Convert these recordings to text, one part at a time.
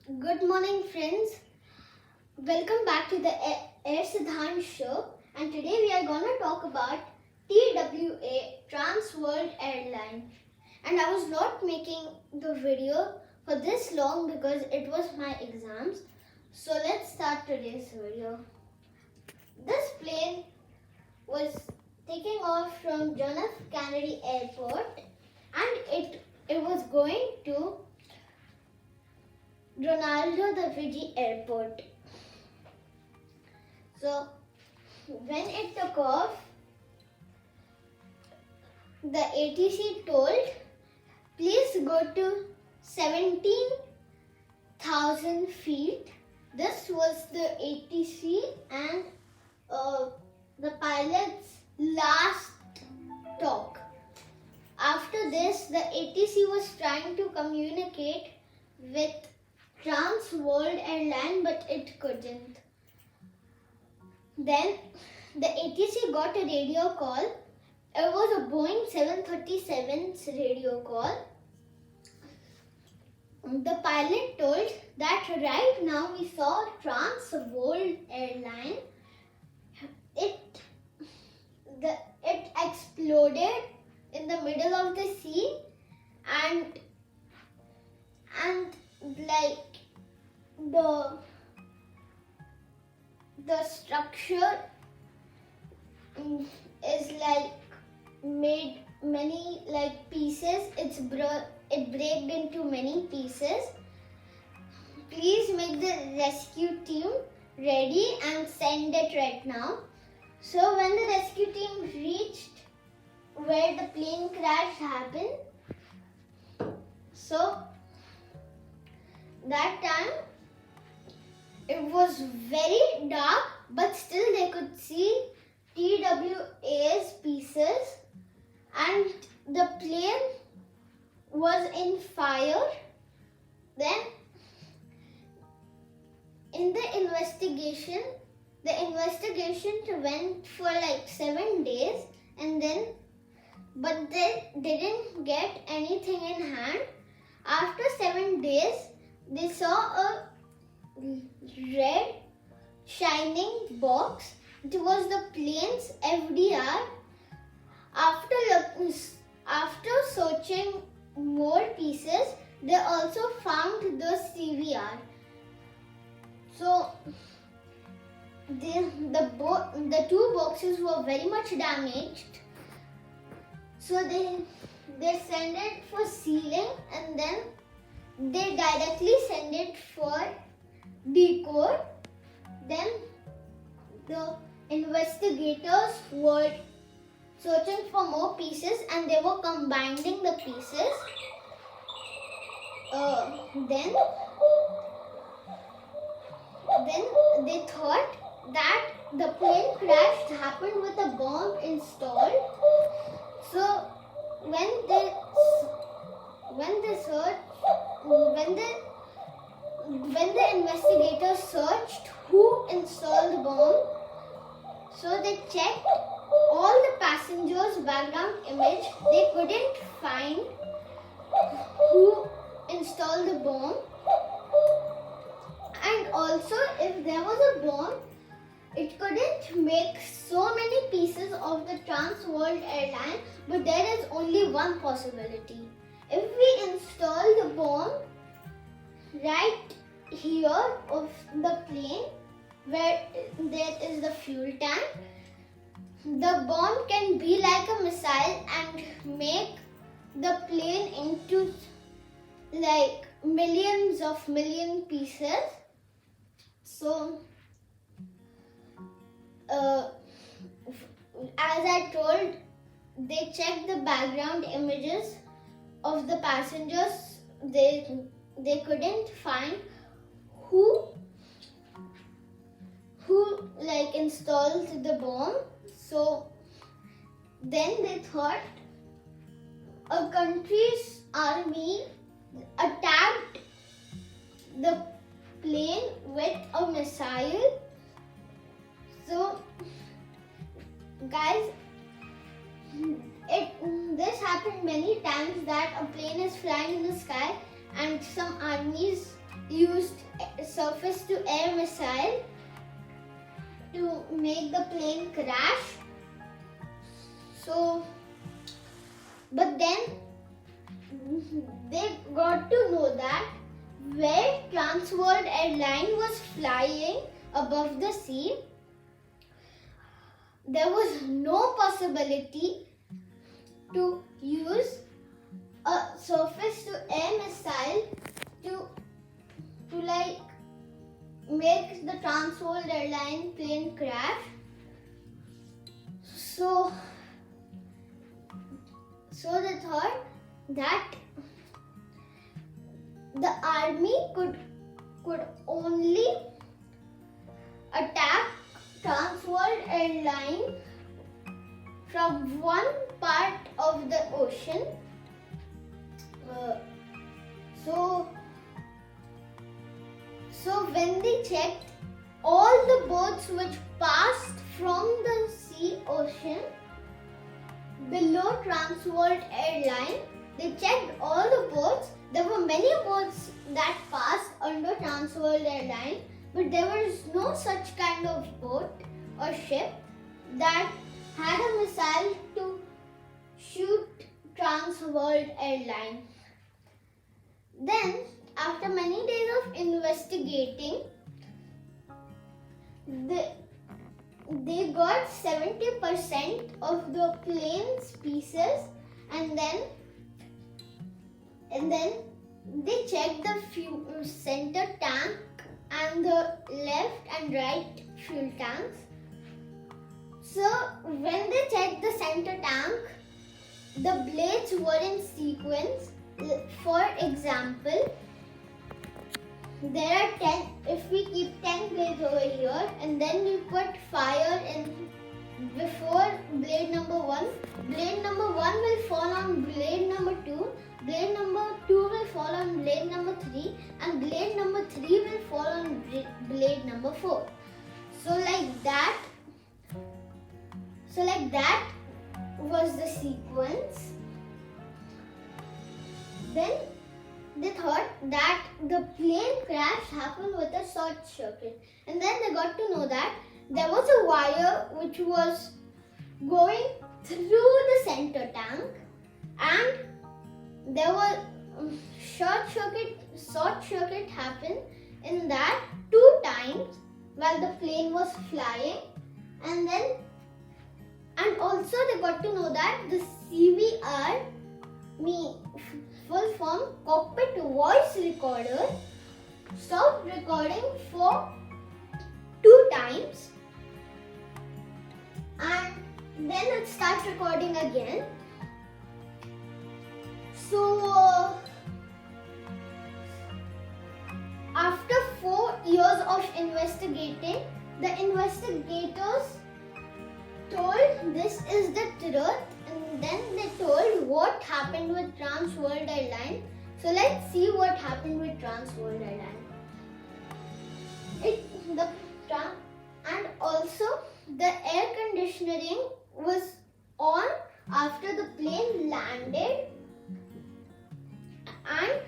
Good morning, friends. Welcome back to the Siddhant Show. And today we are going to talk about TWA, Trans World Airline. And I was not making the video for this long because it was my exams. So let's start today's video. This plane was taking off from John F. Kennedy Airport and it was going to Ronaldo da Vinci Airport. So when it took off, the ATC told, please go to 17,000 feet. This was the ATC and the pilot's last talk. After this, the ATC was trying to communicate with Trans World Airline, but it couldn't. Then the ATC got a radio call. It was a Boeing 737's radio call. The pilot told that right now we saw Trans World Airline. It exploded in the middle of the sea and like the structure is like made many like pieces. It break into many pieces. Please make the rescue team ready and send it right now. So when the rescue team reached where the plane crash happened, so that time it was very dark, but still they could see TWA's pieces and the plane was in fire. Then in the investigation went for like 7 days but they didn't get anything in hand. After 7 days, they saw a red shining box. It was the plane's FDR. After searching more pieces, they also found the CVR. So the two boxes were very much damaged. So they sent it for sealing and then they directly send it for decode. Then the investigators were searching for more pieces and they were combining the pieces. Then they thought that the plane crash happened with a bomb installed. So when the investigators searched who installed the bomb, so they checked all the passengers' background image. They couldn't find who installed the bomb. And also, if there was a bomb, it couldn't make so many pieces of the Trans World Airline, but there is only one possibility. If we install the bomb right here of the plane where there is the fuel tank, the bomb can be like a missile and make the plane into like million pieces. So as I told, they checked the background images of the passengers. They couldn't find who like installed the bomb. So then they thought a country's army attacked the plane with a missile. So guys, this happened many times that a plane is flying in the sky and some armies used surface to air missile to make the plane crash. So, but then they got to know that where Trans World Airline was flying above the sea, there was no possibility to use a surface to air missile to like make the Trans World Airline plane crash. So they thought that the army could only attack Trans World Airline from one part of the ocean. So when they checked all the boats which passed from the ocean below Trans World Airline, they checked all the boats. There were many boats that passed under Trans World Airline, but there was no such kind of boat or ship that had a missile to shoot Trans World Airline. Then, after many days of investigating, they got 70% of the plane's pieces, and then they checked the center tank and the left and right fuel tanks. So when they checked the center tank, the blades were in sequence. For example, there are 10, if we keep 10 blades over here and then we put fire in before blade number 1, blade number 1 will fall on blade number 2, blade number 2 will fall on blade number 3, and blade number 3 will fall on blade number 4. So like that was the sequence. Then they thought that the plane crash happened with a short circuit, and then they got to know that there was a wire which was going through the center tank, and there was short circuit happened in that 2 times while the plane was flying, and also they got to know that the CVR, full form cockpit voice recorder, stopped recording for 2 times, and then it starts recording again. So after 4 years of investigating, the investigators told this is the truth, and then they told what happened with Trans World Airline. So let's see what happened with Trans World Airline. And also the air conditioning was on after the plane landed, and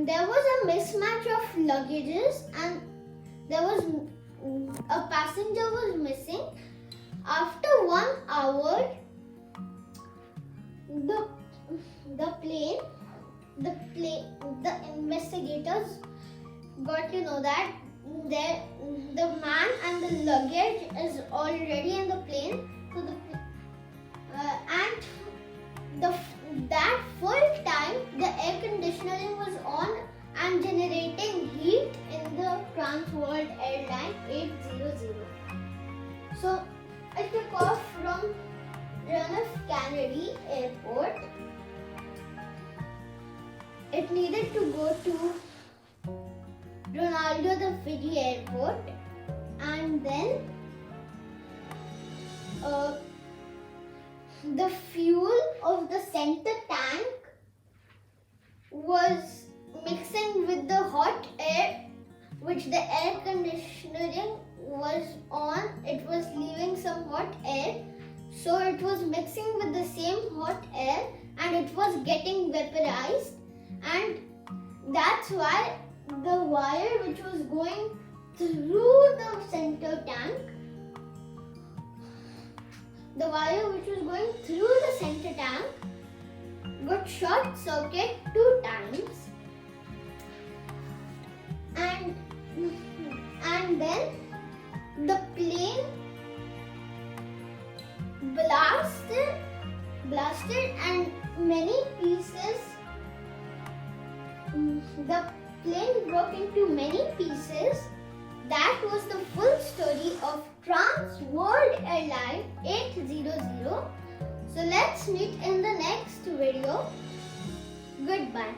there was a mismatch of luggages, and there was a passenger was missing. After 1 hour, the investigators got to know that the man and the luggage is already in the plane. So that full time the air conditioning was on and generating heat in the Trans World Airline 800. So it took off from John F. Kennedy Airport. It needed to go to Ronaldo the Fiji Airport, and then the fuel of the center tank was mixing with the hot air which the air conditioning was on. It was leaving some hot air, so it was mixing with the same hot air and it was getting vaporized, and that's why the wire which was going through the center tank, got short circuit 2 times, and then the plane blasted and many pieces. The plane broke into many pieces. That was the full story of Trans World Airline 800. So let's meet in the next video. Goodbye.